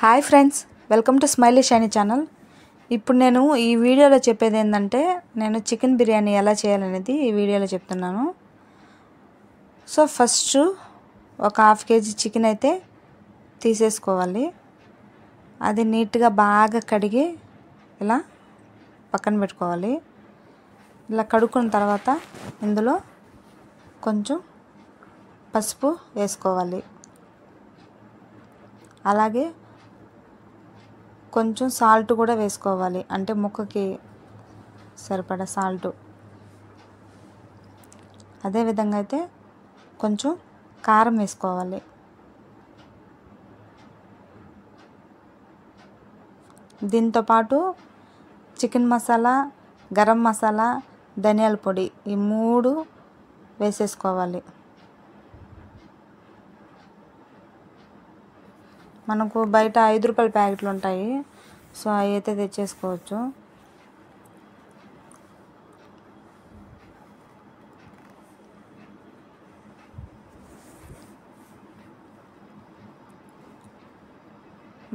Hi friends, welcome to smiley shiny channel. ఇప్పుడు నేను ఈ వీడియోలో చెప్పేది ఏంటంటే నేను చికెన్ బిర్యానీ ఎలా చేయాలనేది ఈ వీడియోలో చెప్తున్నాను. సో ఫస్ట్ ఒక హాఫ్ కేజీ చికెన్ అయితే తీసేసుకోవాలి. అది నీట్గా బాగా కడిగి ఇలా పక్కన పెట్టుకోవాలి. ఇలా కడుక్కున్న తర్వాత ఇందులో కొంచెం పసుపు వేసుకోవాలి. అలాగే కొంచెం సాల్ట్ కూడా వేసుకోవాలి, అంటే ముక్కకి సరిపడా సాల్ట్. అదేవిధంగా అయితే కొంచెం కారం వేసుకోవాలి. దీంతోపాటు చికెన్ మసాలా, గరం మసాలా, ధనియాల పొడి ఈ 3 వేసేసుకోవాలి. మనకు బయట 5 రూపాయల ప్యాకెట్లు ఉంటాయి, సో అవి అయితే తెచ్చేసుకోవచ్చు.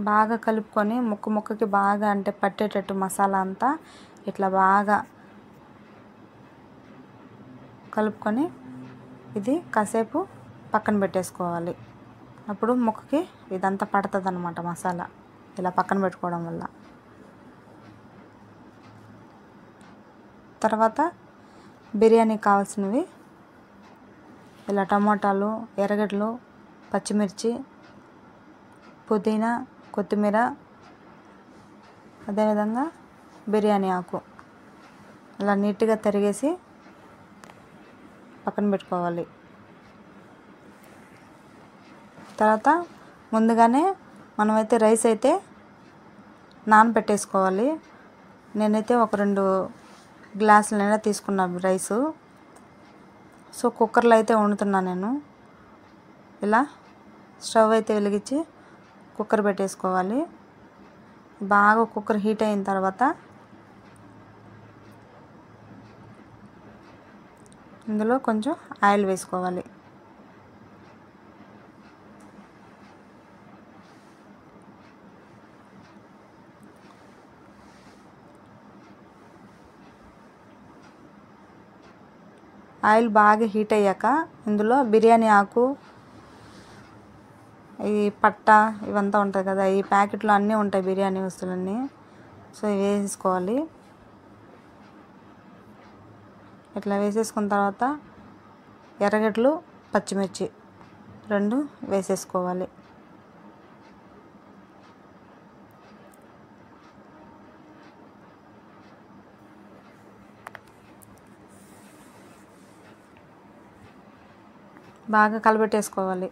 బాగా కలుపుకొని ముక్కకి బాగా అంటే పట్టేటట్టు మసాలా అంతా ఇట్లా బాగా కలుపుకొని ఇది కాసేపు పక్కన పెట్టేసుకోవాలి. అప్పుడు ముక్కకి ఇదంతా పడుతుంది అన్నమాట మసాలా, ఇలా పక్కన పెట్టుకోవడం వల్ల. తర్వాత బిర్యానీకి కావాల్సినవి ఇలా టమాటాలు, ఎర్రగడ్డలు, పచ్చిమిర్చి, పుదీనా, కొత్తిమీర, అదేవిధంగా బిర్యానీ ఆకు ఇలా నీట్గా తరిగేసి పక్కన పెట్టుకోవాలి. తర్వాత ముందుగానే మనమైతే రైస్ అయితే నానబెట్టేసుకోవాలి. నేనైతే ఒక 2 గ్లాసులైనా తీసుకున్నాను రైసు. సో కుక్కర్లో అయితే వండుతున్నాను నేను. ఇలా స్టవ్ అయితే వెలిగించి కుక్కర్ పెట్టేసుకోవాలి. బాగా కుక్కర్ హీట్ అయిన తర్వాత ఇందులో కొంచెం ఆయిల్ వేసుకోవాలి. ఆయిల్ బాగా హీట్ అయ్యాక ఇందులో బిర్యానీ ఆకు, ఈ పట్ట ఇవంతా ఉంటాయి కదా, ఈ ప్యాకెట్లో అన్నీ ఉంటాయి బిర్యానీ వస్తువులన్నీ. సో ఇవి వేసేసుకోవాలి. ఇట్లా వేసేసుకున్న తర్వాత ఎర్రగడ్డలు, పచ్చిమిర్చి 2 వేసేసుకోవాలి. బాగా కలబెట్టేసుకోవాలి.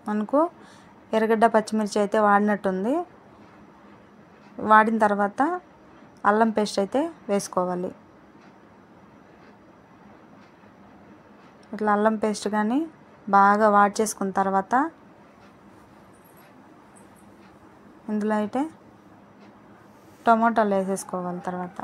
మనకు ఎర్రగడ్డ, పచ్చిమిర్చి అయితే వాడినట్టుంది. వాడిన తర్వాత అల్లం పేస్ట్ అయితే వేసుకోవాలి. ఇట్లా అల్లం పేస్ట్ కానీ బాగా వాడి చేసుకున్న తర్వాత ఇందులో అయితే టమాటాలు వేసేసుకోవాలి. తర్వాత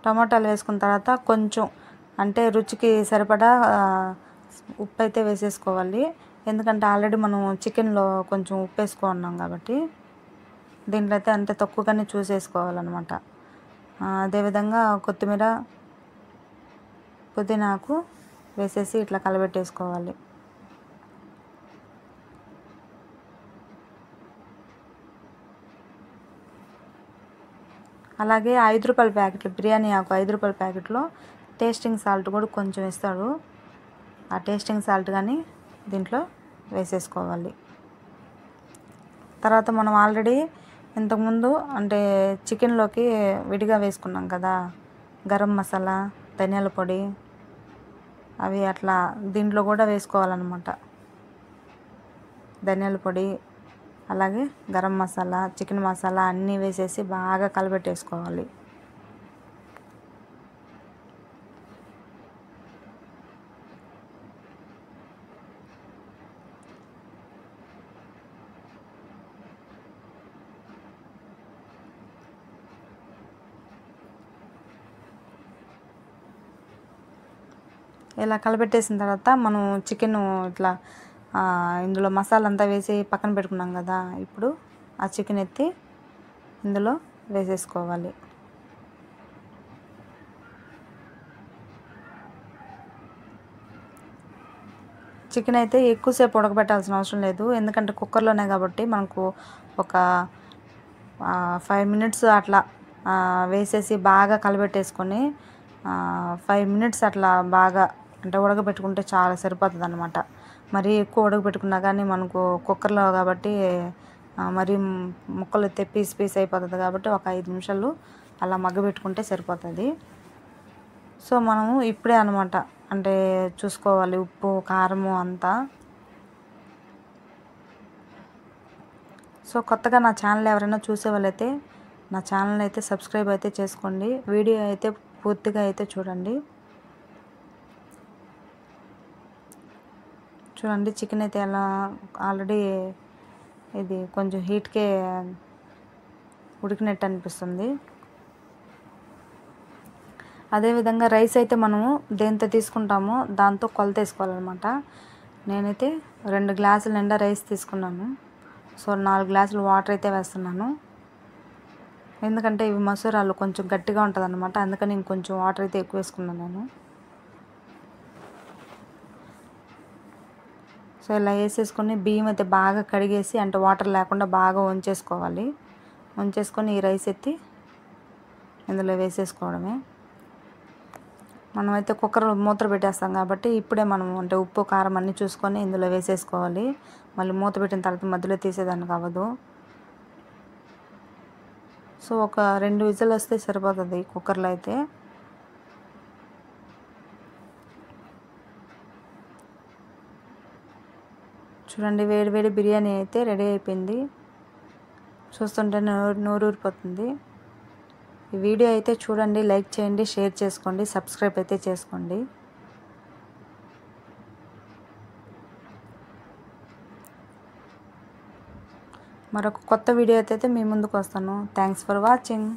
టమాటాలు వేసుకున్న తర్వాత కొంచెం అంటే రుచికి సరిపడా ఉప్పు అయితే వేసేసుకోవాలి. ఎందుకంటే ఆల్రెడీ మనం చికెన్లో కొంచెం ఉప్పు వేసుకున్నాం కాబట్టి దీంట్లో అయితే అంతే తక్కువగానే చూసేసుకోవాలన్నమాట. అదేవిధంగా కొత్తిమీర, పుదీనాకు వేసేసి ఇట్లా కలబెట్టేసుకోవాలి. అలాగే 5 రూపాయల ప్యాకెట్లు బిర్యానీ ఆకు 5 రూపాయల ప్యాకెట్లో టేస్టింగ్ సాల్ట్ కూడా కొంచెం ఇస్తాడు. ఆ టేస్టింగ్ సాల్ట్ కానీ దీంట్లో వేసేసుకోవాలి. తర్వాత మనం ఆల్రెడీ ఇంతకుముందు అంటే చికెన్లోకి విడిగా వేసుకున్నాం కదా గరం మసాలా, ధనియాల పొడి, అవి అట్లా దీంట్లో కూడా వేసుకోవాలన్నమాట. ధనియాల పొడి, అలాగే గరం మసాలా, చికెన్ మసాలా అన్నీ వేసేసి బాగా కలబెట్టేసుకోవాలి. ఇలా కలబెట్టేసిన తర్వాత మనం చికెన్ ఇట్లా ఇందులో మసాలా అంతా వేసి పక్కన పెట్టుకున్నాం కదా, ఇప్పుడు ఆ చికెన్ ఎత్తి ఇందులో వేసేసుకోవాలి. చికెన్ అయితే ఎక్కువసేపు ఉడకబెట్టాల్సిన అవసరం లేదు, ఎందుకంటే కుక్కర్లోనే కాబట్టి మనకు ఒక 5 మినిట్స్ అట్లా వేసేసి బాగా కలబెట్టేసుకొని 5 మినిట్స్ అట్లా బాగా అంటే ఉడకబెట్టుకుంటే చాలా సరిపోతుంది అన్నమాట. మరీ ఎక్కువ ఉడకబెట్టుకున్నా కానీ మనకు కుక్కర్లో కాబట్టి మరి ముక్కలు అయితే పీస్ అయిపోతుంది కాబట్టి ఒక 5 నిమిషాలు అలా మగ్గబెట్టుకుంటే సరిపోతుంది. సో మనము ఇప్పుడే అనమాట అంటే చూసుకోవాలి ఉప్పు కారము అంతా. సో కొత్తగా నా ఛానల్ ఎవరైనా చూసే వాళ్ళైతే నా ఛానల్ అయితే సబ్స్క్రైబ్ అయితే చేసుకోండి, వీడియో అయితే పూర్తిగా అయితే చూడండి. చూడండి చికెన్ అయితే ఎలా ఆల్రెడీ ఇది కొంచెం హీట్కే ఉడికినట్టు అనిపిస్తుంది. అదేవిధంగా రైస్ అయితే మనము దేంతో తీసుకుంటామో దాంతో కొలత వేసుకోవాలన్నమాట. నేనైతే 2 గ్లాసుల నిండా రైస్ తీసుకున్నాను. సో 4 గ్లాసులు వాటర్ అయితే వేస్తున్నాను, ఎందుకంటే ఇవి మసూరాలు కొంచెం గట్టిగా ఉంటుంది అన్నమాట, అందుకని ఇంకొంచెం వాటర్ అయితే ఎక్కువ వేసుకున్నాను నేను. సో ఇలా వేసేసుకొని బియ్యం అయితే బాగా కడిగేసి అంటే వాటర్ లేకుండా బాగా వంచేసుకోవాలి. వంచేసుకొని ఈ రైస్ ఎత్తి ఇందులో వేసేసుకోవడమే. మనమైతే కుక్కర్ మూత పెట్టేస్తాం కాబట్టి ఇప్పుడే మనం అంటే ఉప్పు కారం అన్నీ చూసుకొని ఇందులో వేసేసుకోవాలి. మళ్ళీ మూత పెట్టిన తర్వాత మధ్యలో తీసేదానికి అవ్వదు. సో ఒక 2 విజిల్ వస్తే సరిపోతుంది కుక్కర్లో అయితే. చూడండి వేడి బిర్యానీ అయితే రెడీ అయిపోయింది. చూస్తుంటే నోరూరిపోతుంది. ఈ వీడియో అయితే చూడండి, లైక్ చేయండి, షేర్ చేసుకోండి, సబ్స్క్రైబ్ అయితే చేసుకోండి. మరొక కొత్త వీడియో అయితే మీ ముందుకు వస్తాను. Thanks for watching.